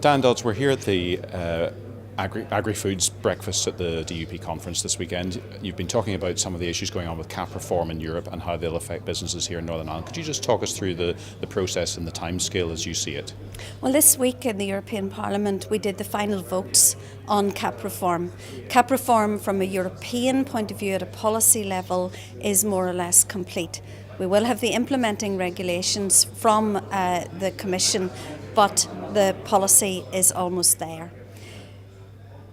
Diane Dodds, we're here at the Agri-Foods breakfast at the DUP conference this weekend. You've been talking about some of the issues going on with CAP reform in Europe and how they'll affect businesses here in Northern Ireland. Could you just talk us through the process and the timescale as you see it? Well, this week in the European Parliament we did the final votes on CAP reform. CAP reform from a European point of view at a policy level is more or less complete. We will have the implementing regulations from the Commission, but the policy is almost there.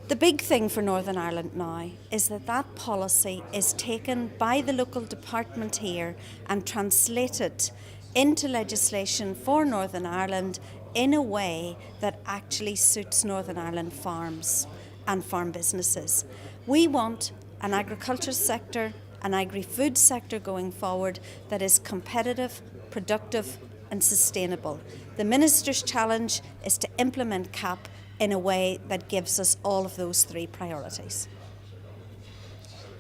The big thing for Northern Ireland now is that policy is taken by the local department here and translated into legislation for Northern Ireland in a way that actually suits Northern Ireland farms and farm businesses. We want an agriculture sector, an agri-food sector going forward that is competitive, productive and sustainable. The Minister's challenge is to implement CAP in a way that gives us all of those three priorities.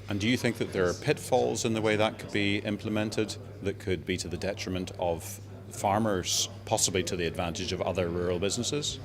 And do you think that there are pitfalls in the way that could be implemented that could be to the detriment of farmers, possibly to the advantage of other rural businesses?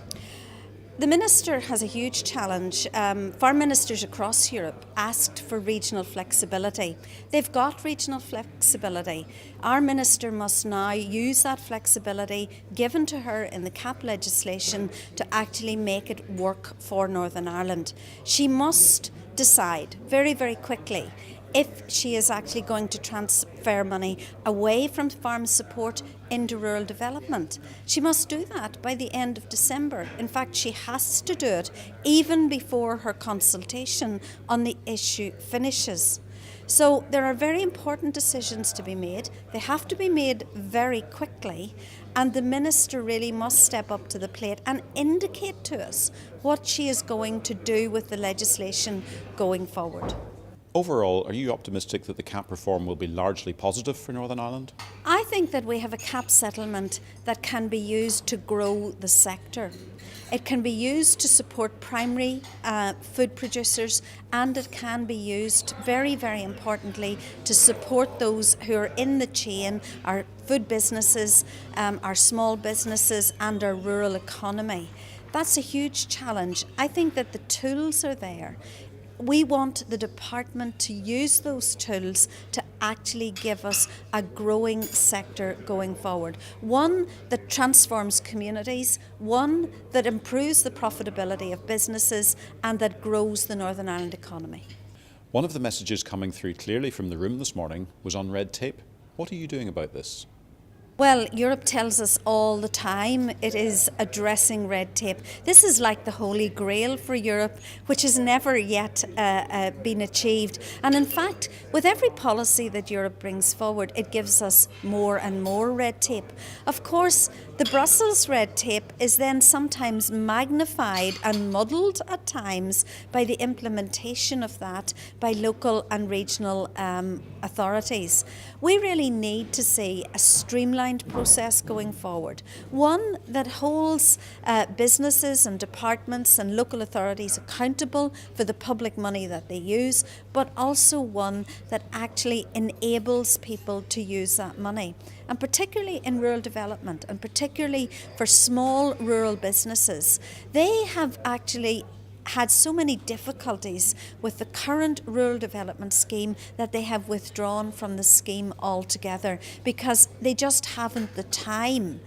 The Minister has a huge challenge. Farm ministers across Europe asked for regional flexibility. They've got regional flexibility. Our Minister must now use that flexibility given to her in the CAP legislation to actually make it work for Northern Ireland. She must decide very, very quickly if she is actually going to transfer money away from farm support into rural development. She must do that by the end of December. In fact, she has to do it even before her consultation on the issue finishes. So there are very important decisions to be made. They have to be made very quickly, and the Minister really must step up to the plate and indicate to us what she is going to do with the legislation going forward. Overall, are you optimistic that the CAP reform will be largely positive for Northern Ireland? I think that we have a CAP settlement that can be used to grow the sector. It can be used to support primary food producers, and it can be used, very, very importantly, to support those who are in the chain, our food businesses, our small businesses and our rural economy. That's a huge challenge. I think that the tools are there. We want the department to use those tools to actually give us a growing sector going forward. One that transforms communities, one that improves the profitability of businesses and that grows the Northern Ireland economy. One of the messages coming through clearly from the room this morning was on red tape. What are you doing about this? Well, Europe tells us all the time it is addressing red tape. This is like the Holy Grail for Europe, which has never yet been achieved. And in fact, with every policy that Europe brings forward, it gives us more and more red tape. Of course, the Brussels red tape is then sometimes magnified and muddled at times by the implementation of that by local and regional authorities. We really need to see a streamlined process going forward, one that holds businesses and departments and local authorities accountable for the public money that they use, but also one that actually enables people to use that money. And particularly in rural development, and particularly for small rural businesses, they have actually had so many difficulties with the current rural development scheme that they have withdrawn from the scheme altogether because they just haven't the time.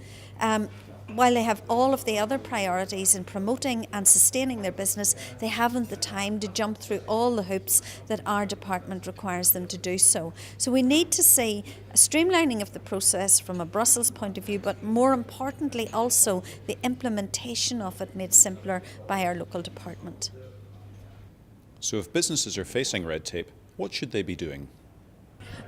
While they have all of the other priorities in promoting and sustaining their business, they haven't the time to jump through all the hoops that our department requires them to do so. So we need to see a streamlining of the process from a Brussels point of view, but more importantly also the implementation of it made simpler by our local department. So if businesses are facing red tape, what should they be doing?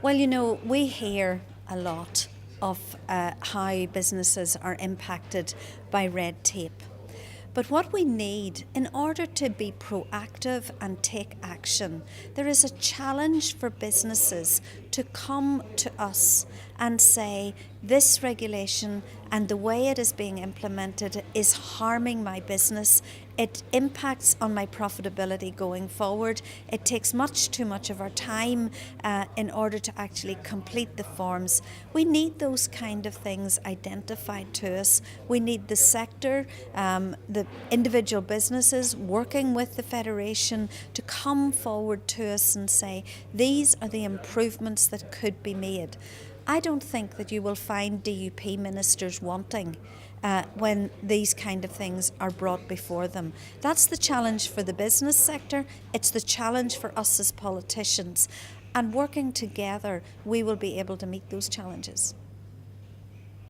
Well, you know, we hear a lot of how businesses are impacted by red tape. But what we need in order to be proactive and take action, there is a challenge for businesses to come to us and say, this regulation and the way it is being implemented is harming my business. It impacts on my profitability going forward. It takes much too much of our time in order to actually complete the forms. We need those kind of things identified to us. We need the sector, the individual businesses working with the Federation to come forward to us and say, these are the improvements that could be made. I don't think that you will find DUP ministers wanting when these kind of things are brought before them. That's the challenge for the business sector. It's the challenge for us as politicians. And working together, we will be able to meet those challenges.